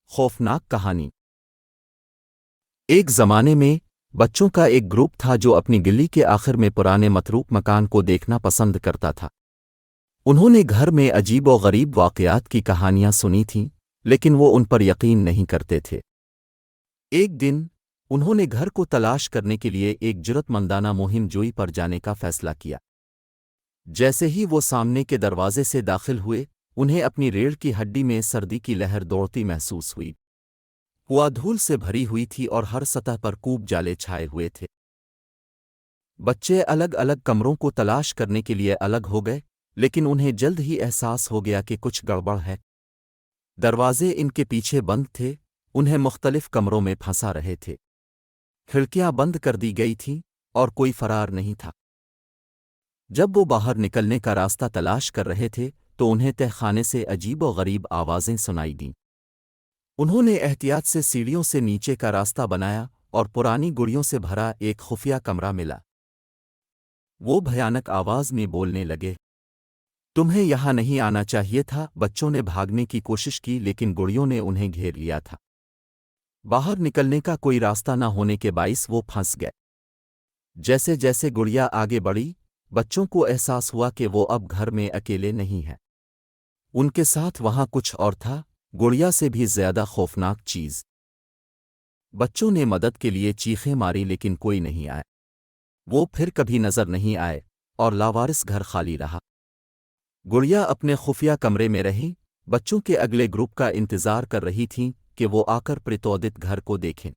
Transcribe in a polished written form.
خوفناک کہانی۔ ایک زمانے میں بچوں کا ایک گروپ تھا جو اپنی گلی کے آخر میں پرانے متروک مکان کو دیکھنا پسند کرتا تھا۔ انہوں نے گھر میں عجیب و غریب واقعات کی کہانیاں سنی تھیں، لیکن وہ ان پر یقین نہیں کرتے تھے۔ ایک دن انہوں نے گھر کو تلاش کرنے کے لیے ایک جرات مندانہ مہم جوئی پر جانے کا فیصلہ کیا۔ جیسے ہی وہ سامنے کے دروازے سے داخل ہوئے، انہیں اپنی ریڑھ کی ہڈی میں سردی کی لہر دوڑتی محسوس ہوئی۔ ہوا دھول سے بھری ہوئی تھی اور ہر سطح پر کوب جالے چھائے ہوئے تھے۔ بچے الگ الگ کمروں کو تلاش کرنے کے لیے الگ ہو گئے، لیکن انہیں جلد ہی احساس ہو گیا کہ کچھ گڑبڑ ہے۔ دروازے ان کے پیچھے بند تھے، انہیں مختلف کمروں میں پھنسا رہے تھے۔ کھڑکیاں بند کر دی گئی تھیں اور کوئی فرار نہیں تھا۔ جب وہ باہر نکلنے کا راستہ تلاش کر رہے تھے تو انہیں تہ خانے سے عجیب و غریب آوازیں سنائی دیں۔ انہوں نے احتیاط سے سیڑھیوں سے نیچے کا راستہ بنایا اور پرانی گڑیوں سے بھرا ایک خفیہ کمرہ ملا۔ وہ بھیانک آواز میں بولنے لگے، تمہیں یہاں نہیں آنا چاہیے تھا۔ بچوں نے بھاگنے کی کوشش کی لیکن گڑیوں نے انہیں گھیر لیا تھا۔ باہر نکلنے کا کوئی راستہ نہ ہونے کے باعث وہ پھنس گئے۔ جیسے جیسے گڑیا آگے بڑھی، بچوں کو احساس ہوا کہ وہ اب گھر میں اکیلے نہیں ہیں۔ ان کے ساتھ وہاں کچھ اور تھا، گڑیا سے بھی زیادہ خوفناک چیز۔ بچوں نے مدد کے لیے چیخیں ماری لیکن کوئی نہیں آیا۔ وہ پھر کبھی نظر نہیں آئے اور لاوارث گھر خالی رہا۔ گڑیا اپنے خفیہ کمرے میں رہی، بچوں کے اگلے گروپ کا انتظار کر رہی تھیں کہ وہ آ کر پرتودت گھر کو دیکھیں۔